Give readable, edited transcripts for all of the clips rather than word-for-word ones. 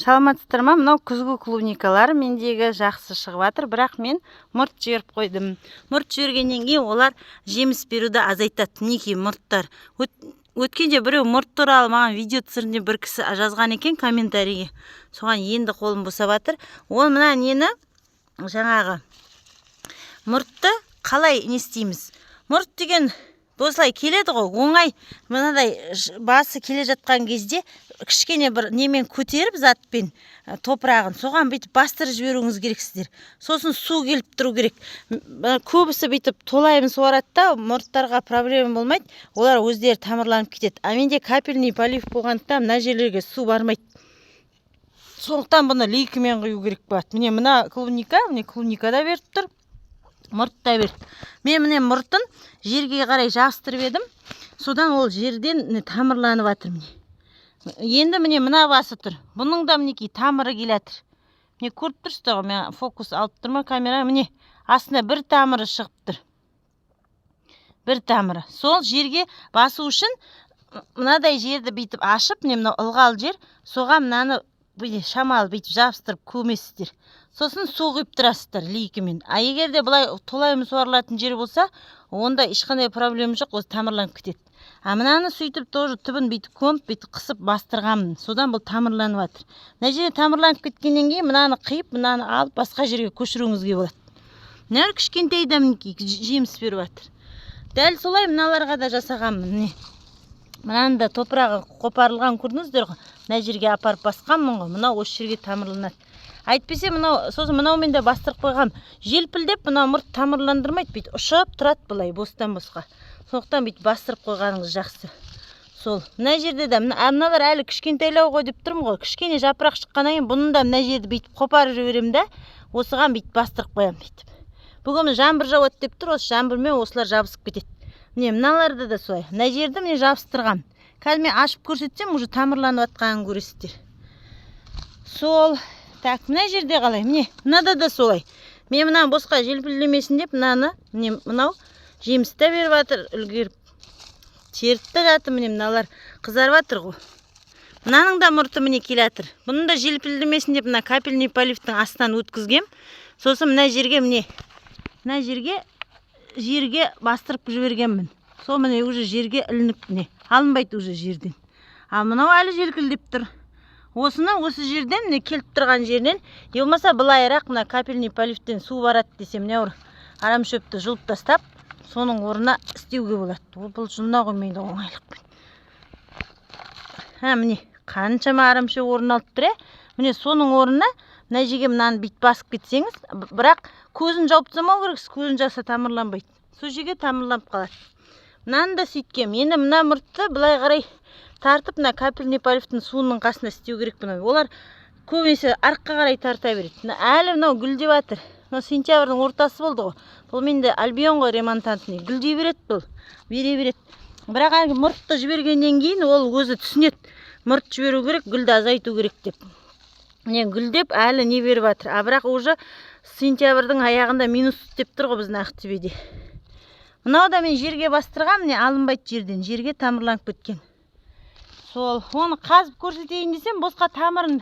Саламатсыздар ма? Мынау күзгі клубникалар мендегі жақсы шығып жатыр, бірақ мен мұрт жіберіп қойдым. Мұрт жібергеннен кейін олар жеміс беруді азайтады. Мінекей мұрттар. Өткенде біреу мұрт туралы маған видео түсірінде бір кісі жазған екен комментарийге. Соған енді қолым босап жатыр. Ол мына нені жаңағы мұртты қалай не істейміз? Мұрт деген осылай келеді ғой, оңай. Мынадай басы келе жатқан кезде кішкене бір немен көтеріп затпен топырағын соған бүйтіп бастырып жіберуіңіз керексіздер. Сосын су келіп тұру керек. Көбісі бүйтіп толайым суарады да, мұрттарға проблема болмайды. Олар өздері тамырланып кетеді. А менде капельный полив болғандықтан мына жерлерге су бармайды. Сондықтан бұны лейкімен құю керек болады. Міне мына клубника да беріп тұр. Мұрт та берді. Мен міне мұртын жерге қарай жабыстырып едім. Содан ол жерден тамырланып жатыр міне. Енді міне мына басы тұр. Бұның да мінекей тамыры келатыр. Міне көріп тұрсыздар ғой, мен фокус алып тұрма камера. Міне астында бір тамыры шығып тұр. Бір тамыры. Сол жерге басу үшін мынадай жерді бүйтіп ашып, міне мынау ылғал жер, соған мынаны шамалы бүйтіп жабыстырып көмесіздер. Сосын су құйып тұрасыздар лейкімен. А егер де бұлай толайым суарылатын жер болса, онда ешқандай проблема жоқ, осы тамырланып кетеді. А мынаны сөйтіп тоже түбін бүйтіп көміп, бүйтіп қысып бастырғанмын. Содан бұл тамырланып жатыр. Мына жерде тамырланып кеткеннен кейін мынаны қиып, мынаны алып басқа жерге көшіруіңізге болады. Мына кішкентайда мінекей жеміс беріп жатыр. Дәл солай мыналарға да жасағанмын. Мынаны да топырағы қопарылған көрдіңіздер ғой. Мына жерге апарып басқанмын ғой. Мынау осы жерге тамырланады. Айтпесе сосын мынаумен де бастырып қойғам. Желпілдеп мынау мұрт тамырландырмайды, бүйтіп ұшып тұрады былай бостан босқа. Сондықтан бүйтіп бастырып қойғаныңыз жақсы. Сол. Мына жерде де мыналар әлі кішкентайлау ғой деп тұрмын ғой. Кішкене жапырақ шыққаннан кейін бұны да мына жерді бүйтіп қопарып жіберемін да, осыған бүйтіп бастырып қоямын бүйтіп. Бүгін жаңбыр жауады деп тұр, осы жаңбырмен осылар жабысып кетеді. Міне мыналарды да солай. Мына жерді міне жабыстырғам. Қазір мен ашып көрсетсем, уже тамырланып жатқанын көресіздер. Сол. Так, мына жерде қалай? Міне, мынада да солай. Мен мынаны босқа желпілдемесін деп, мынау жемісті беріп жатыр, үлгеріп. Теріпті жатыр, міне мыналар қызарып жатыр ғой. Мынаның да мұрты міне келатыр. Бұның да желпілдемесін деп, мына капельный поливтің астынан өткізгем. Сосын мына жерге жерге бастырып жібергенмін. Сол міне уже жерге ілініп, міне алынбайды уже жерден. А мынау әлі желкілдеп тұр. Осы жерден, келіп тұрған жерден, елмаса былайырақ мына капельный поливтен су барады десем, не арам шөпті жұлып тастап, соның орнына істеуге болады. Бұл жұлына қоймайды оңайлықпен. Міне, қаншама арам шөп орын алып тұр. Міне соның орнына, мына жерге мынаны бит басып кетсеңіз, бірақ көзін жауып тастамау керексіз, көзін жаса тамырланбайды. Сол жерге тамырланып қалады. Мынаны да сөйткем. Енді мына мұртты былай қарай тартып, мына капельный поливтің суының қасына істеу керек бұны. Олар көбінесе арққа қарай тарта береді. Әлі мынау гүлдеп жатыр. Сентябрьдің ортасы болды ғой. Бұл менде альбион ғой ремонтантный. Гүлдей береді бұл. Бере береді. Бірақ әлгі мұртты жібергеннен кейін ол өзі түсінеді. Мұрт жіберу керек, гүлді азайту керек деп. Міне гүлдеп әлі не беріп жатыр. А бірақ уже сентябрьдің аяғында минус деп тұр ғой біздің Ақтөбеде. Мынау да мен жерге бастырғам, міне алынбайды жерден. Жерге тамырланып кеткен. Сол, оны қазып көрсетейін десем, босқа тамырын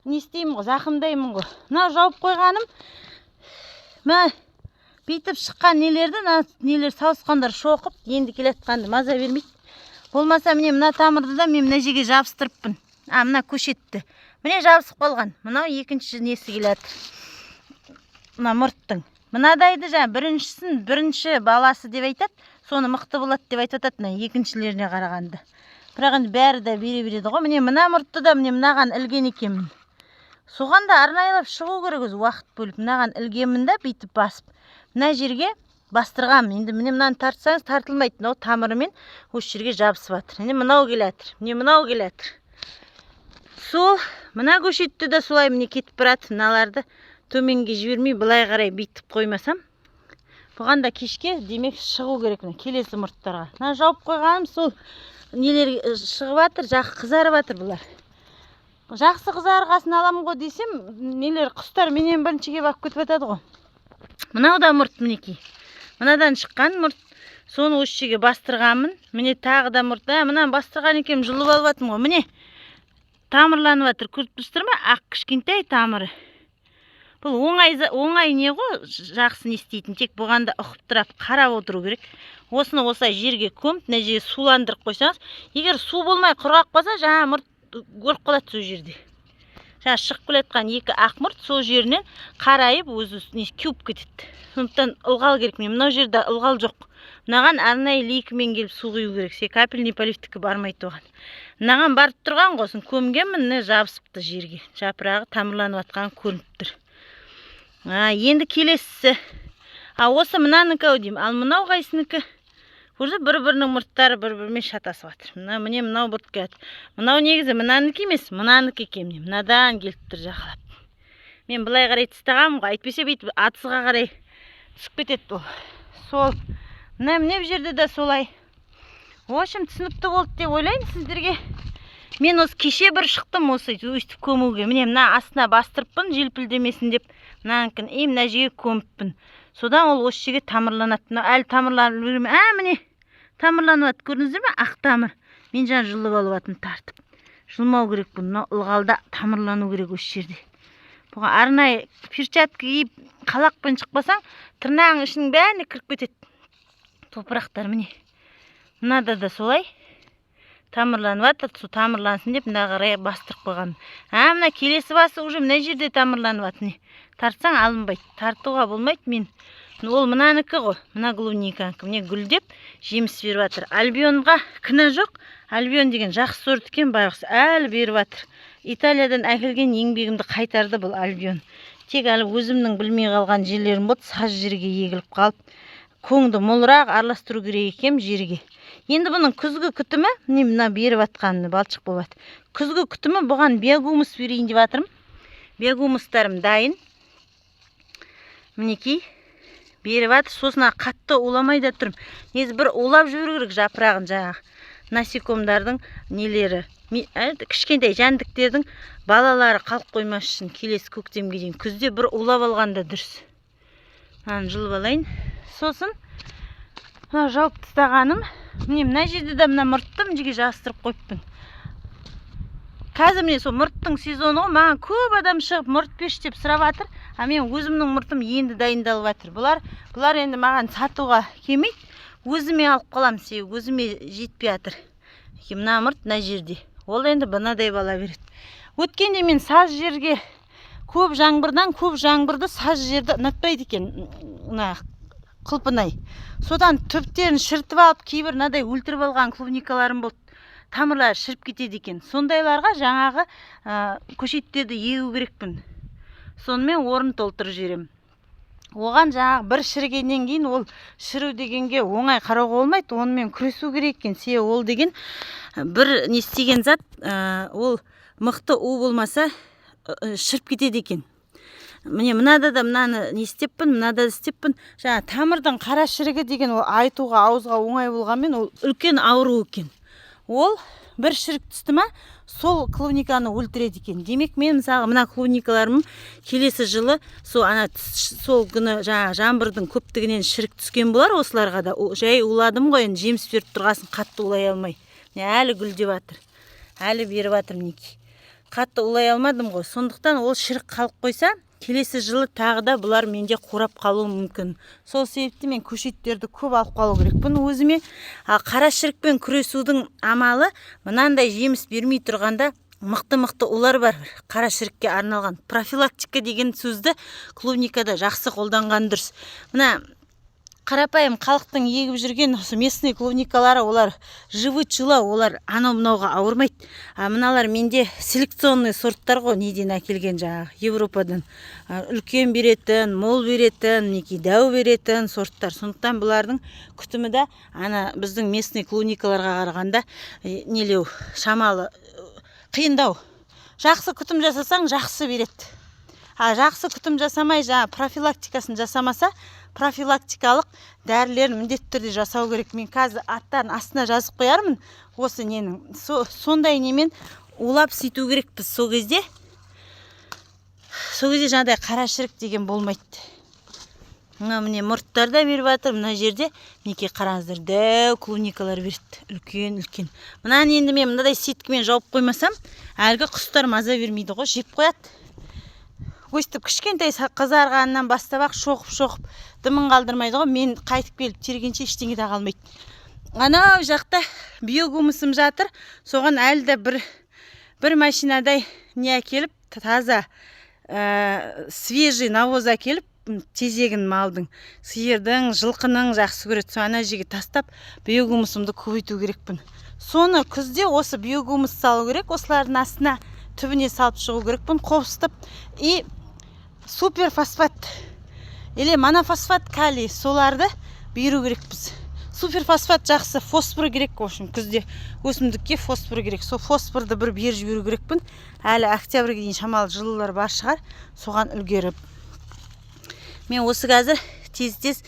не істеймін ғой, зақымдаймын ғой. Мынау жауып қойғаным, бүйтіп шыққан нелер сауысқандар шоқып, енді келатқанды маза бермейді. Болмаса міне мына тамырды да мен мына жерге жабыстырыппын. Мына көшетті. Міне жабысып қалған. Мынау екінші несі келеді. Мына мұрттың. Мынадайды бірінші баласы деп айтады, соны мықты болады деп айтады, екіншілеріне қарағанды. Бірақ енді бәрі де бере-береді ғой. Міне мына мұртты да мынаған ілген екенмін. Соған да арнайлап шығу керек өзі уақыт бөліп. Мынаған ілгенмін да бүйтіп басып. Мына жерге бастырғам. Енді міне мынаны тартсаңыз тартылмайды. Мынау тамырымен осы жерге жабысып жатыр. Міне мынау келатыр. Міне мынау келатыр. Сол, мына көшетті де солай міне кетіп барады. Мыналарды төменге жібермей былай қарай бүйтіп қоймасам, бұған да кешке демек шығу керек келесі мұрттарға. Мына жауып қойғаным сол нелер шығып жатыр, жақсы қызарып жатыр бұлар. Жақсы қызарғасын аламын ғой десем, нелер құстар менен біріншіге бақып кетіп жатады ғой. Мынау да мұрт мінекей. Мынадан шыққан мұрт. Соны осы жерге бастырғанмын. Міне тағы да мұрт. Мынаны бастырған екем, жұлып алып жатырмын ғой. Міне тамырланып жатыр, көріп тұрсыздар ма? Ақ кішкентай тамыры. Бұл оңай не ғой, жақсы не істейтін, тек бұғанда ұқып тұрап қарап отыру керек. Осыны осылай жерге көміп, мына жерге суландырып қойсаңыз, егер су болмай құрғақ болса, жаңа мұрт өліп қалады сол жерде. Жаңа шығып келе жатқан екі ақ мұрт сол жерінен қарайып, өзі кеуіп кетеді. Сондықтан ылғал керек. Мынау жерде ылғал жоқ. Мынаған арнайы лейкімен келіп су құю керек. Капельный поливтікі бармайды оған. Мынаған барып тұрған ғосын көмгенмін, жабысыпты жерге. Жапырағы тамырланып жатқан көрініп тұр. Енді келесісі. Осы мынанікі ау деймін. Ал мынау қайсыныкі? Көрді, бір-бірінің мұрттары бір-бірімен шатасып жатыр. Міне мынау бұрт келеді. Мынау негізі мынанікі емес, мынанікі екен. Мынадан келіп тұр жақылап. Мен былай қарай тістағанмын ғой, әйтпесе бүйтіп атысқа қарай түсіп кетеді ол. Сол. Міне жерде де солай. Общем, түсінікті болды деп ойлайын сіздерге. Мен осы кеше бір шықтым осы өйстіп көмуге. Міне мына астына бастырыппын, желпілдемесін деп. Мынанікін мына жерге көміппін. Содан ол осы жерге тамырланады. Әлі тамырланып жүрмін. Міне тамырланып жатыр. Көрдіңіздер ме? Ақ тамыр. Мен жаңа жұлып алып жатырмын тартып. Жұлмау керек бұл. Мына ылғалда тамырлану керек осы жерде. Бұған арнайы перчатка киіп қалақпен шықпасаң, тырнағың ішінің бәріне кіріп кетеді. Топырақтар міне. Мынада да солай. Тамырланып жатыр, су тамырлансын деп мына қарай бастырып қойған. Мына келесі басы уже мына жерде тамырланып жатыр. Тартсаң алынбайды, тартуға болмайды. Мен ол мынанікі ғой, мына клубниканікі. Міне гүлдеп жеміс беріп жатыр. Альбионға кінә жоқ. Альбион деген жақсы сорт екен, байғұс әлі беріп жатыр. Италиядан әкелген еңбегімді қайтарды бұл альбион. Тек әлі өзімнің білмей қалған жерлерім болды, саз жерге егіліп қалып. Көңді молырақ араластыру керек екем жерге. Енді бұның күзгі күтімі, мына беріп жатқаны балшық болады. Күзгі күтімі бұған биогумус берейін деп жатырмын. Биогумустарым дайын. Мінекей беріп жатыр. Сосын қатты уламай да тұрмын. Негізі бір улап жүру керек жапырағын жаңағы. Насекомдардың нелері, кішкентай жәндіктердің балалары қалып қоймас үшін келесі көктемге дейін. Күзде бір улап алғанда дұрыс. Жұлып алайын. Сосын жауып тастағаным. Мына жерде де мына мұрттым жерге жастырып қойыппын. Қазір міне сол мұрттың сезоны ғой, маған көп адам шығып мұрт пеш деп сұрап жатыр. Мен өзімнің мұртым енді дайындалып жатыр. Бұлар енді маған сатуға келмейді. Өзіме алып қалам, себебі өзіме жетпей жатыр. Мына мұрт мына жерде. Ол енді мынадай бала береді. Өткенде мен саз жерге көп жаңбырды саз жерді ұнатпайды екен. Қылпынай. Содан түптерін шіртіп алып, кейбір мынадай өлтіріп алған клубникаларым болды. Тамырлары шіріп кетеді екен. Сондайларға жаңағы көшеттерді егу керекпін. Сонымен орын толтырып жіберемін. Оған жаңағы бір шірігеннен кейін ол шіру дегенге оңай қарауға болмайды. Онымен күресу керек екен. Себебі ол деген бір не істеген зат, ол мықты у болмаса шіріп кетеді екен. Міне мынада да мынаны не істеппін, мынада да істеппін. Жаңа тамырдың қара шірігі деген ол айтуға, ауызға оңай болғанмен ол үлкен ауру екен. Ол бір шірік түсті ма, сол клубниканы өлтіреді екен. Демек мен мысалы мына клубникаларым келесі жылы сол күні жаңбырдың көптігінен шірік түскен болар осыларға да. Жай уладым ғой, енді жеміс беріп тұрғасын қатты улай алмай. Әлі гүлдеп жатыр. Әлі беріп жатыр мінекей. Қатты улай алмадым ғой. Сондықтан ол шірік қалып қойса, келесі жылы тағы да бұлар менде қурап қалуы мүмкін. Сол себепті мен көшеттерді көп алып қалу керекпін өзіме. Қара шірікпен күресудің амалы мынандай жеміс бермей тұрғанда мықты улар бар. Қара шірікке арналған профилактика деген сөзді клубникада жақсы қолданған дұрыс. Мына қарапайым халықтың егіп жүрген осы местный клубникалары, олар живы-чылы, олар анау-мынауға ауырмайды. Мыналар менде селекционный сорттар ғой, неден әкелген жаңағы Европадан. Үлкен беретін, мол беретін, дәу беретін сорттар. Сондықтан бұлардың күтімі де біздің местный клубникаларға қарағанда нелеу, шамалы, қиындау. Жақсы күтім жасасаң, жақсы береді. Жақсы күтім жасамай, профилактикасын жасамаса, профилактикалық дәрілерін міндетті түрде жасау керек. Мен қазір аттарын астына жазып қоярмын. Осы ненің. Сондай немен улап сөйту керек біз сол кезде. Сол кезде жаңағыдай қара шірік деген болмайды. Міне мұрттар да беріп жатыр. Мына жерде мінекей қараңыздар, дәу клубникалар береді. Үлкен. Мынаны енді мен мынадай сеткімен жауып қоймасам, әлгі құстар маза бермейді ғой, жеп қояды. Өстіп кішкентай қызарғаннан бастап-ақ шоқып дымын қалдырмайды ғой. Мен қайтып келіп тергенше ештеңе де қалмайды. Анау жақта биогумусым жатыр. Соған әлі де бір машинадай не әкеліп, таза свежий навоз әкеліп, тезегін малдың, сиырдың, жылқының жақсы көреді. Сол ана жерге тастап, биогумусымды көбейту керекпін. Соны күзде осы биогумус салу керек. Осылардың астына түбіне салып шығу керекпін. Қопсытып, и суперфосфат или монофосфат калий соларды беру керекпіз. Суперфосфат жақсы, фосфор керек, в общем, күзде өсімдікке фосфор керек. Сол фосфорды бір беріп жіберу керекпін. Әлі октябрьге дейін шамалы жылылар бар шығар, соған үлгеріп. Мен осы қазір тез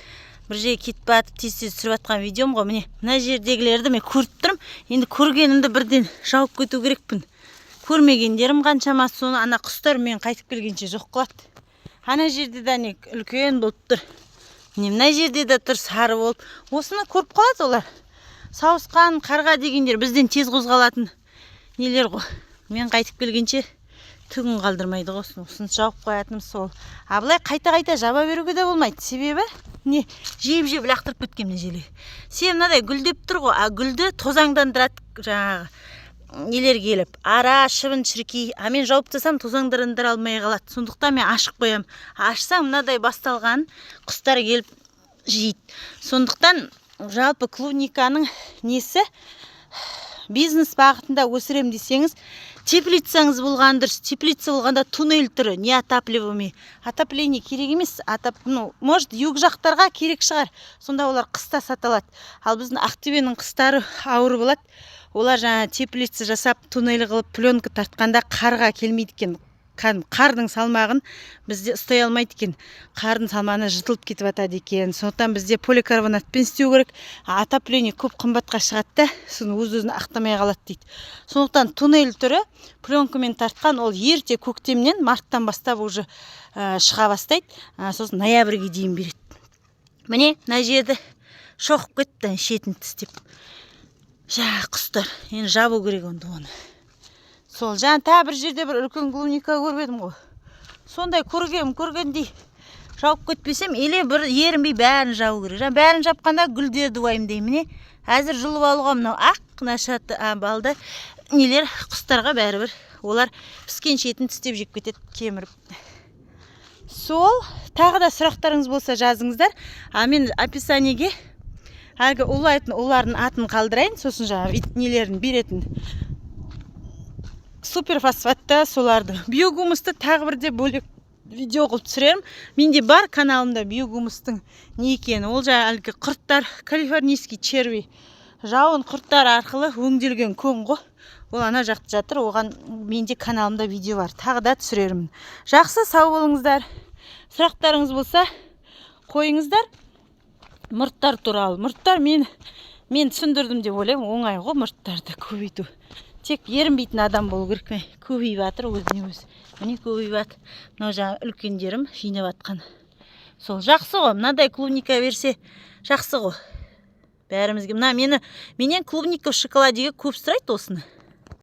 бір жерге кетіп батып, тез түсіріп жатқан видеом ғой. Міне, мына жердегілерді мен көріп тұрмын. Енді көргенімді бірден жауып кету керекпін. Көрмегендерім қаншама, соны ана құстар мен қайтып келгенше жоқ қылады. Ана жерде де не үлкен болып тұр. Мына жерде де тұр сары болып. Осыны көріп қалады олар. Сауысқан, қарға дегендер бізден тез қозғалатын нелер ғой. Мен қайтып келгенше түгін қалдырмайды ғой. Осыны жауып қоятыным сол. Абылай қайта жаба беруге де болмайды. Себебі не жеп лақтырып кеткен мына желе. Сен мынадай гүлдеп тұр ғой, а гүлді тозаңдандырады жаңағы нелер келіп. Ара, шыбын, шіркей. А мен жауып тастасам тозаңдандыра алмай қалады. Сондықтан мен ашып қоям. Ашсам мынадай басталған құстар келіп жейді. Сондықтан жалпы клубниканың несі бизнес бағытында өсірем десеңіз, теплицаңыз болған дұрыс. Теплица болғанда туннель түрі, не отапливаемый. Отопление керек емес. Может, юг жақтарға керек шығар. Сонда олар қыста саталады. Ал біздің Ақтөбенің қыстары ауыр болады. Олар жаңа теплица жасап, туннель қылып, пленка тартқанда қарға келмейді екен. Қардың салмағын бізде ұстай алмайды екен. Қардың салмағына жытылып кетіп жатады екен. Сондықтан бізде поликарбонатпен істеу керек. Отопление көп қымбатқа шығады да, соны өз-өзін ақтамай қалады дейді. Сондықтан туннель түрі пленкамен тартқан, ол ерте көктемнен, марттан бастап уже шыға бастайды. Сосын ноябрьге дейін береді. Міне, мына жерді шоқып кетті, шетін тістеп. Құстар, енді жабу керек оны. Сол жаңа та бір жерде бір үлкен клубника көрмедім ғой. Сондай көргендей жауып кетпесем, еле бір ерінбей бәрін жабу керек. Жаңа бәрін жапқанда гүлдерді уайымдаймын. Әзір жұлып алуға мынау ақ нашаты балды нелер құстарға бәрібір. Олар піскен шетін тістеп жеп кетеді, кеміріп. Сол, тағы да сұрақтарыңыз болса жазыңыздар. Мен описаниеге әлгі улайтын олардың атын қалдырайын, сосын жаңа нелерін беретін. Суперфосфатта соларды. Биогумусты тағы бірде бөлек видео қылып түсірерім. Менде бар каналымда биогумустың не екені. Ол жаңа әлгі құрттар, калифорнийский черви, жауын құрттар арқылы өңделген көң ғой. Ол ана жақты жатыр. Оған менде каналымда видео бар. Тағы да түсірерім. Жақсы, сау болыңыздар. Сұрақтарыңыз болса қойыңыздар. Мұрттар туралы. Мұрттар мен түсіндірдім деп ойлаймын. Оңай ғой мұрттарды көбейту. Тек ерінбейтін адам болу керек. Көбейіп жатыр өзіне өзі. Міне көбейіп жатыр. Мынау жаңа үлкендерім жинап жатқан. Сол жақсы ғой. Мынадай клубника берсе жақсы ғой. Бәрімізге. Менен клубника в шоколадеге көп сұрайды осыны.